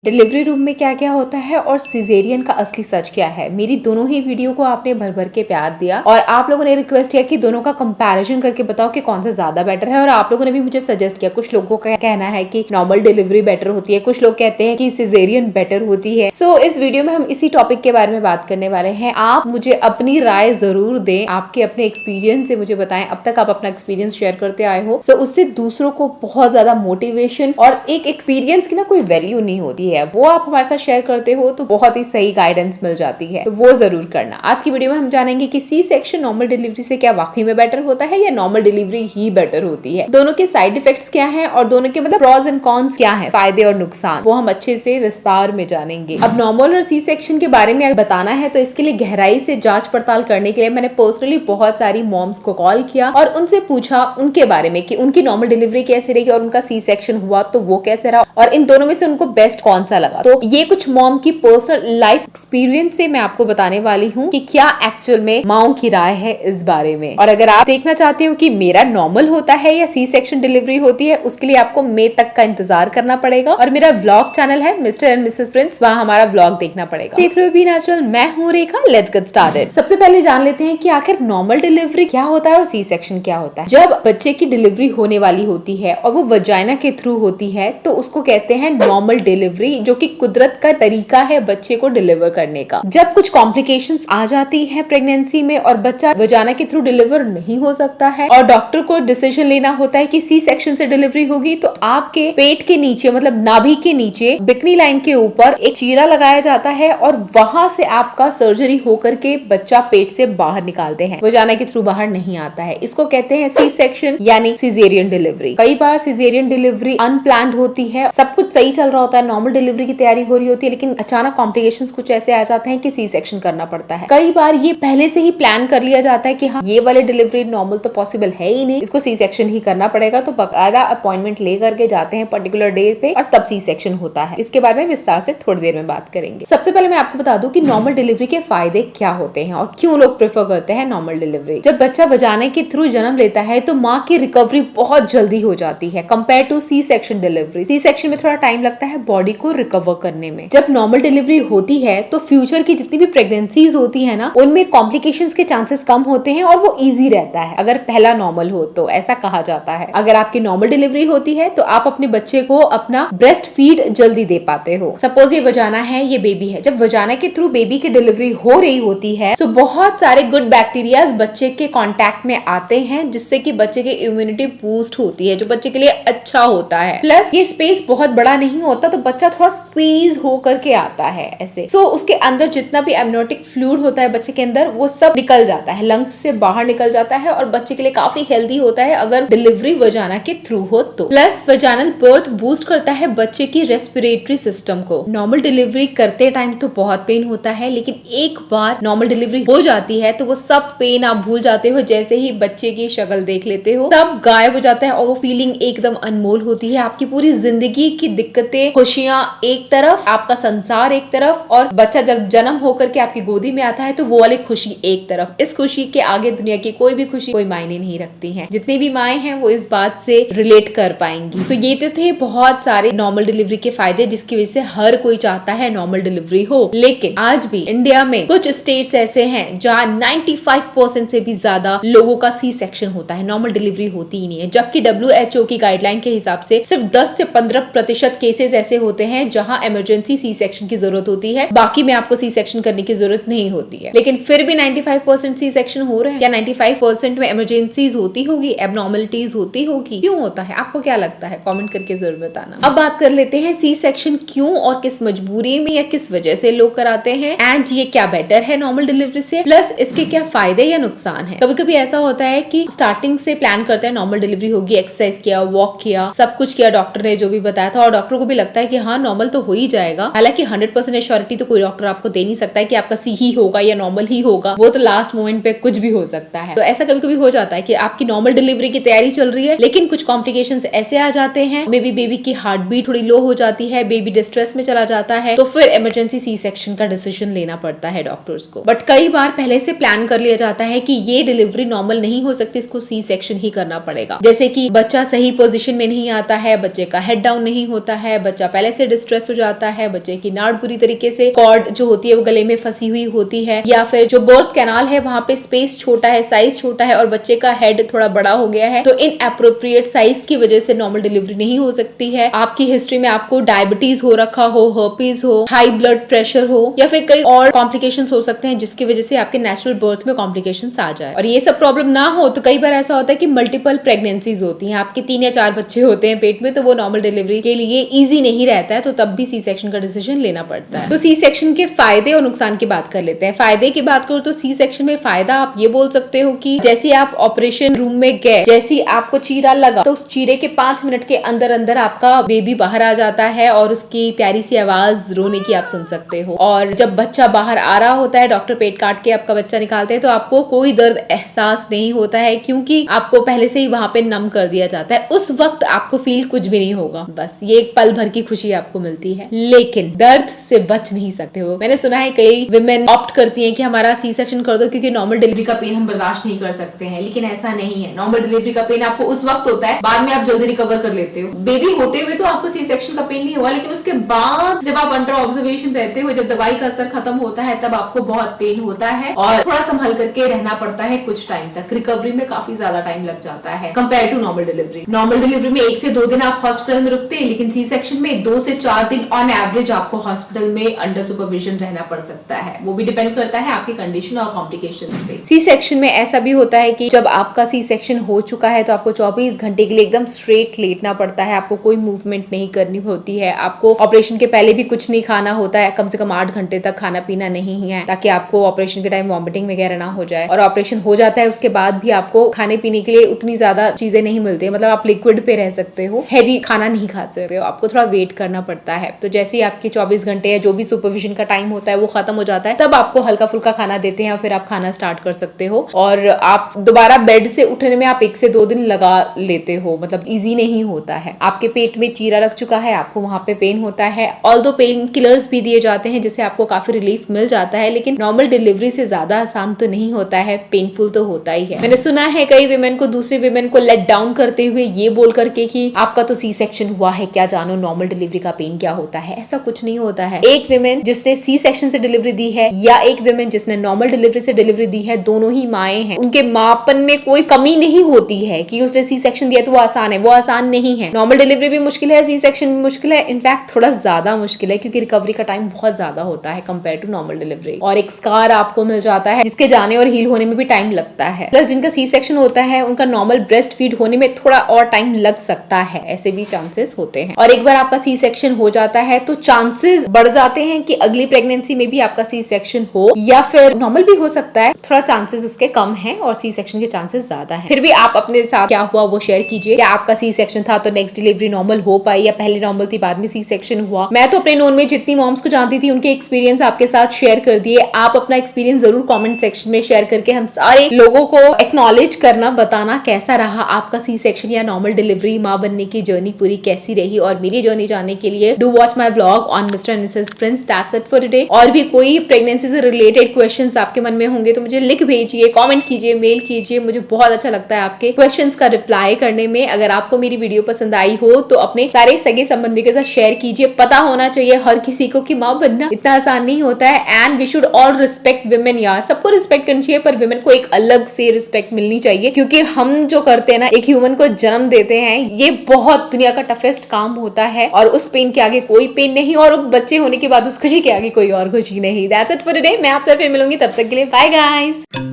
Delivery room में क्या क्या होता है और सिजेरियन का असली सच क्या है। मेरी दोनों ही वीडियो को आपने भर भर के प्यार दिया और आप लोगों ने रिक्वेस्ट किया कि दोनों का कंपैरिजन करके बताओ कि कौन सा ज्यादा बेटर है। और आप लोगों ने भी मुझे सजेस्ट किया, कुछ लोगों का कहना है कि नॉर्मल डिलीवरी बेटर होती है, कुछ लोग कहते हैं कि सिजेरियन बेटर होती है। सो इस वीडियो में हम इसी टॉपिक के बारे में बात करने वाले हैं। आप मुझे अपनी राय जरूर दें, आपके अपने एक्सपीरियंस से मुझे बताएं। अब तक आप अपना एक्सपीरियंस शेयर करते आए हो, सो उससे दूसरों को बहुत ज्यादा मोटिवेशन और एक एक्सपीरियंस की ना कोई वैल्यू नहीं होती है, वो आप हमारे शेयर करते हो तो बहुत ही सही गाइडेंस मिल जाती है, तो वो जरूर करना। आज की वीडियो में हम जानेंगे कि सी सेक्शन नॉर्मल डिलीवरी से क्या वाकई में बेटर होता है या नॉर्मल डिलीवरी ही बेटर होती है, दोनों के साइड इफेक्ट्स क्या हैं और दोनों के मतलब प्रॉज एंड कॉन्स क्या हैं, फायदे और नुकसान, वो हम अच्छे से विस्तार में जानेंगे। अब नॉर्मल और सी सेक्शन के बारे में बताना है तो इसके लिए गहराई से जांच पड़ताल करने के लिए मैंने पर्सनली बहुत सारी मॉम्स को कॉल किया और उनसे पूछा उनके बारे में कि उनकी नॉर्मल डिलीवरी कैसे रही और उनका सी सेक्शन हुआ तो वो कैसे रहा और इन दोनों में से उनको बेस्ट कौन सा लगा। तो ये कुछ मॉम की पर्सनल लाइफ एक्सपीरियंस से मैं आपको बताने वाली हूँ कि क्या एक्चुअल में माओ की राय है इस बारे में। और अगर आप देखना चाहते हो कि मेरा नॉर्मल होता है या सी सेक्शन डिलीवरी होती है, उसके लिए आपको मई तक का इंतजार करना पड़ेगा और मेरा व्लॉग चैनल है मिस्टर एंड मिसेस प्रिंस, वहाँ हमारा व्लॉग देखना पड़ेगा। देख रहे हो बी नेचुरल, मैं हूँ रेखा। Let's get started. सबसे पहले जान लेते हैं कि आखिर नॉर्मल डिलीवरी क्या होता है और सी सेक्शन क्या होता है। जब बच्चे की डिलीवरी होने वाली होती है और वो वजाइना के थ्रू होती है तो उसको कहते हैं नॉर्मल डिलीवरी, जो कि कुदरत का तरीका है बच्चे को डिलीवर करने का। जब कुछ कॉम्प्लिकेशंस आ जाती हैं प्रेगनेंसी में और बच्चा वजाना के थ्रू डिलीवर नहीं हो सकता है और डॉक्टर को डिसीजन लेना होता है कि सी सेक्शन से डिलीवरी होगी, तो आपके पेट के नीचे मतलब नाभि के नीचे बिकनी लाइन के ऊपर एक चीरा लगाया जाता है और वहां से आपका सर्जरी होकर के बच्चा पेट से बाहर निकालते हैं, वजाना के थ्रू बाहर नहीं आता है। इसको कहते हैं सी सेक्शन यानी सिजेरियन डिलीवरी। कई बार सिजेरियन डिलीवरी अनप्लान्ड होती है, सब कुछ सही चल रहा होता है, नॉर्मल डिलीवरी की तैयारी हो रही होती है, लेकिन अचानक कॉम्प्लिकेशंस कुछ ऐसे आ जाते हैं कि सी सेक्शन करना पड़ता है। कई बार ये पहले से ही प्लान कर लिया जाता है कि हाँ ये वाले डिलीवरी नॉर्मल तो पॉसिबल है ही नहीं, इसको सी सेक्शन ही करना पड़ेगा, तो बकायदा अपॉइंटमेंट लेकर के जाते हैं पर्टिकुलर डे पे और तब सी सेक्शन होता है। इसके बारे में विस्तार से थोड़ी देर में बात करेंगे। सबसे पहले मैं आपको बता दूं कि नॉर्मल डिलीवरी के फायदे क्या होते हैं और क्यों लोग प्रेफर करते हैं नॉर्मल डिलीवरी। जब बच्चा वजाने के थ्रू जन्म लेता है तो माँ की रिकवरी बहुत जल्दी हो जाती है compare to C section delivery. C section में थोड़ा टाइम लगता है बॉडी को रिकवर करने में। जब नॉर्मल डिलीवरी होती है तो फ्यूचर की जितनी भी प्रेगनेंसीज होती है ना, उनमें कॉम्प्लिकेशंस के चांसेस कम होते हैं और वो इजी रहता है अगर पहला नॉर्मल हो तो, ऐसा कहा जाता है। अगर आपकी नॉर्मल डिलीवरी होती है तो आप अपने बच्चे को अपना ब्रेस्ट फीड जल्दी दे पाते हो। सपोज ये वजाना है, ये बेबी है, जब वजाना के थ्रू बेबी की डिलीवरी हो रही होती है तो बहुत सारे गुड बैक्टीरियाज बच्चे के कॉन्टेक्ट में आते हैं जिससे कि बच्चे की इम्यूनिटी बूस्ट होती है, जो बच्चे के लिए अच्छा होता है। प्लस ये स्पेस बहुत बड़ा नहीं होता तो बच्चा थोड़ा स्क्वीज हो करके आता है ऐसे। सो उसके अंदर जितना भी एमनियोटिक फ्लूइड होता है बच्चे के अंदर वो सब निकल जाता है, लंग्स से बाहर निकल जाता है और बच्चे के लिए काफी हेल्दी होता है अगर डिलीवरी वजाना के थ्रू हो तो। प्लस वजानल बर्थ बूस्ट करता है बच्चे की रेस्पिरेटरी सिस्टम को। नॉर्मल डिलीवरी करते टाइम तो बहुत पेन होता है, लेकिन एक बार नॉर्मल डिलीवरी हो जाती है तो वो सब पेन आप भूल जाते हो। जैसे ही बच्चे की शक्ल देख लेते हो सब गायब हो जाता है और वो फीलिंग एकदम अनमोल होती है। आपकी पूरी जिंदगी की दिक्कतें, खुशियां एक तरफ, आपका संसार एक तरफ और बच्चा जब जन्म होकर के आपकी गोदी में आता है तो वो वाली खुशी एक तरफ। इस खुशी के आगे दुनिया की कोई भी खुशी कोई मायने नहीं रखती है। जितनी भी माएं हैं वो इस बात से रिलेट कर पाएंगी। तो ये तो थे बहुत सारे नॉर्मल डिलीवरी के फायदे जिसकी वजह से हर कोई चाहता है नॉर्मल डिलीवरी हो। लेकिन आज भी इंडिया में कुछ स्टेट्स ऐसे हैं जहाँ 95% से भी ज्यादा लोगों का सी सेक्शन होता है, नॉर्मल डिलीवरी होती ही नहीं है। जबकि WHO की गाइडलाइन के हिसाब से सिर्फ 10 से 15% केसेस ऐसे होते हैं जहां इमरजेंसी सी सेक्शन की जरूरत होती है, बाकी में आपको सी सेक्शन करने की जरूरत नहीं होती है। लेकिन फिर भी 95% सी सेक्शन हो रहे हैं। क्या 95% में इमरजेंसीज होती होगी, एबनॉर्मलिटीज होती होगी? क्यों होता है? आपको क्या लगता है? कमेंट करके जरूर बताना। अब बात कर लेते हैं सी सेक्शन क्यों और किस मजबूरी में या किस वजह से लोग कराते हैं एंड ये क्या बेटर है नॉर्मल डिलीवरी से, प्लस इसके क्या फायदे या नुकसान है। कभी कभी ऐसा होता है कि स्टार्टिंग से प्लान करते हैं नॉर्मल डिलीवरी होगी, एक्सरसाइज किया, वॉक किया, सब कुछ किया, डॉक्टर ने जो भी बताया था और डॉक्टर को भी लगता है कि हाँ नॉर्मल तो हो ही जाएगा। हालांकि 100% एश्योरिटी तो कोई डॉक्टर आपको दे नहीं सकता है कि आपका सी ही होगा या नॉर्मल ही होगा, वो तो लास्ट मोमेंट पे कुछ भी हो सकता है। तो ऐसा कभी कभी हो जाता है कि आपकी नॉर्मल डिलीवरी की तैयारी चल रही है लेकिन कुछ कॉम्प्लिकेशंस ऐसे आ जाते हैं, मे बी बेबी की हार्ट बीट थोड़ी लो हो जाती है, बेबी डिस्ट्रेस में चला जाता है, तो फिर इमरजेंसी सी सेक्शन का डिसीजन लेना पड़ता है डॉक्टर्स को। बट कई बार पहले से प्लान कर लिया जाता है कि ये डिलीवरी नॉर्मल नहीं हो सकती, इसको सी सेक्शन ही करना पड़ेगा। जैसे कि बच्चा सही पोजीशन में नहीं आता है, बच्चे का हेड डाउन नहीं होता है, बच्चा पहले से डिस्ट्रेस हो जाता है, बच्चे की नाड़ पूरी तरीके से कॉर्ड जो होती है वो गले में फंसी हुई होती है, या फिर जो बर्थ कैनाल है वहां पे स्पेस छोटा है, साइज छोटा है और बच्चे का हेड थोड़ा बड़ा हो गया है, तो इन एप्रोप्रिएट साइज की वजह से नॉर्मल डिलीवरी नहीं हो सकती है। आपकी हिस्ट्री में आपको डायबिटीज हो रखा हो, हर्पीज हो, हाई ब्लड प्रेशर हो, या फिर कई और कॉम्प्लिकेशंस हो सकते हैं जिसकी वजह से आपके नेचुरल बर्थ में कॉम्प्लिकेशंस आ जाए। और ये सब प्रॉब्लम ना हो तो कई बार ऐसा होता है कि मल्टीपल प्रेगनेंसीज होती हैं, आपके 3 या 4 बच्चे होते हैं पेट में, तो वो नॉर्मल डिलीवरी के लिए इजी नहीं रहता है, तो तब भी सी सेक्शन का डिसीजन लेना पड़ता है। तो सी सेक्शन के फायदे और नुकसान की बात कर लेते हैं। फायदे की बात करो तो सी सेक्शन में फायदा आप ये बोल सकते हो कि जैसे आप ऑपरेशन रूम में गए, जैसे आपको चीरा लगा तो उस चीरे के 5 मिनट के अंदर अंदर आपका बेबी बाहर आ जाता है और उसकी प्यारी सी आवाज रोने की आप सुन सकते हो। और जब बच्चा बाहर आ रहा होता है, डॉक्टर पेट काट के आपका बच्चा निकालते हैं, तो आपको कोई दर्द एहसास नहीं होता है क्योंकि आपको पहले से ही वहां पे नम कर दिया जाता है। उस वक्त आपको फील कुछ भी नहीं होगा, बस ये एक पल भर की खुशी आपको मिलती है, लेकिन दर्द से बच नहीं सकते हो। मैंने सुना है कई विमेन ऑप्ट करती हैं कि हमारा सी सेक्शन कर दो क्योंकि नॉर्मल डिलीवरी का पेन हम बर्दाश्त नहीं कर सकते हैं, लेकिन ऐसा नहीं है। नॉर्मल डिलीवरी का पेन आपको उस वक्त होता है, बाद में आप जल्दी रिकवर कर लेते हो। बेबी होते हुए तो आपको सी सेक्शन का पेन नहीं हुआ, लेकिन उसके बाद जब आप अंडर ऑब्जर्वेशन रहते हो, जब दवाई का असर खत्म होता है, तब आपको बहुत पेन होता है और थोड़ा संभल करके रहना पड़ता है कुछ टाइम तक। रिकवरी में काफी ज्यादा टाइम लग जाता है compare to normal delivery. Normal delivery में 1 से 2 दिन आप हॉस्पिटल में रुकते हैं, लेकिन सी सेक्शन में 2 से 4 दिन ऑन एवरेज आपको हॉस्पिटल में अंडर सुपरविजन रहना पड़ सकता है। वो भी डिपेंड करता है आपकी कंडीशन और कॉम्प्लिकेशंस पे। सी सेक्शन में ऐसा भी होता है कि जब आपका सी सेक्शन हो चुका है तो आपको 24 घंटे के लिए एकदम स्ट्रेट लेटना पड़ता है, आपको कोई मूवमेंट नहीं करनी होती है, आपको ऑपरेशन के पहले भी कुछ नहीं खाना होता है, कम से कम 8 घंटे तक खाना पीना नहीं है, ताकि आपको ऑपरेशन के टाइम वॉमिटिंग वगैरह ना हो जाए। और ऑपरेशन हो जाता है उसके बाद भी आपको खाने पीने के लिए उतनी ज्यादा चीजें नहीं मिलती है, मतलब आप लिक्विड पे रह सकते हो, हैवी खाना नहीं खा सकते हो, आपको थोड़ा वेट करना पड़ता है। तो जैसे ही आपके 24 घंटे या जो भी सुपरविजन का टाइम होता है वो खत्म हो जाता है, तब आपको हल्का फुल्का खाना देते हैं और फिर आप खाना स्टार्ट कर सकते हो। और आप दोबारा बेड से उठने में आप 1 से 2 दिन लगा लेते हो, मतलब इजी नहीं होता है। आपके पेट में चीरा लग चुका है, आपको वहां पे पेन होता है, ऑल्दो पेन किलर्स भी दिए जाते हैं जिससे आपको काफी रिलीफ मिल जाता है, लेकिन नॉर्मल डिलीवरी से ज्यादा आसान तो नहीं होता है, पेनफुल तो होता ही है। मैंने सुना है कई विमेन को दूसरे विमेन को लेट डाउन करते हुए ये बोल करके कि आपका तो सी सेक्शन हुआ है, क्या जानो नॉर्मल डिलीवरी का पेन क्या होता है। ऐसा कुछ नहीं होता है। एक विमेन जिसने सी सेक्शन से डिलीवरी दी है या एक विमेन जिसने नॉर्मल डिलीवरी से डिलीवरी दी है, दोनों ही माएँ हैं, उनके मापन में कोई कमी नहीं होती है कि उसने सी सेक्शन दिया तो वो आसान है, वो आसान नहीं है। नॉर्मल डिलीवरी भी मुश्किल है, सी सेक्शन भी मुश्किल है, इनफैक्ट थोड़ा ज्यादा मुश्किल है क्योंकि रिकवरी का टाइम बहुत ज्यादा होता है कंपेयर टू नॉर्मल डिलीवरी, और एक स्कार आपको मिल जाता है जिसके जाने और हील होने में भी टाइम लगता है। प्लस जिनका सी सेक्शन होता है उनका नॉर्मल ब्रेस्ट फीड होने में थोड़ा और टाइम लग सकता है, ऐसे भी चांसेस होते हैं। और एक बार आपका सी सेक्शन हो जाता है तो चांसेस बढ़ जाते हैं कि अगली प्रेगनेंसी में भी आपका सी सेक्शन हो, या फिर नॉर्मल भी हो सकता है, थोड़ा चांसेस उसके कम है और सी सेक्शन के चांसेस ज्यादा है। फिर भी आप अपने साथ क्या हुआ वो शेयर कीजिए। क्या आपका सी सेक्शन था तो नेक्स्ट डिलीवरी नॉर्मल हो पाई, या पहले नॉर्मल थी बाद में सी सेक्शन हुआ। मैं तो अपने नोन में जितनी मॉम्स को जानती थी उनके एक्सपीरियंस आपके साथ शेयर कर दिए। आप अपना एक्सपीरियंस जरूर कमेंट सेक्शन में शेयर करके हम सारे लोगों को एक्नॉलेज करना, बताना कैसा रहा आपका सी सेक्शन या नॉर्मल डिलीवरी, माँ बनने की जर्नी पूरी कैसी रही। और मेरी जर्नी जानने के लिए do watch my vlog on mister and Mrs Prince. That's it for today. और भी कोई प्रेगनेंसी से रिलेटेड क्वेश्चंस आपके मन में होंगे तो मुझे लिख भेजिए, कमेंट कीजिए, मेल कीजिए, मुझे बहुत अच्छा लगता है आपके क्वेश्चंस का रिप्लाई करने में। अगर आपको मेरी वीडियो पसंद आई हो तो अपने सारे सगे संबंधियों के साथ शेयर कीजिए। पता होना चाहिए हर किसी को कि माँ बनना इतना आसान नहीं होता है, and we should all respect women. यार सबको रिस्पेक्ट करनी चाहिए, पर विमेन को एक अलग से रिस्पेक्ट मिलनी चाहिए, क्योंकि हम जो करते हैं ना, एक ह्यूमन को जन्म देते हैं, ये बहुत दुनिया का टफेस्ट काम होता है, और उस पेन के आगे कोई पेन नहीं, और बच्चे होने के बाद उस खुशी के आगे कोई और खुशी नहीं। That's it for today. मैं आपसे फिर मिलूंगी, तब तक के लिए बाय गाइस।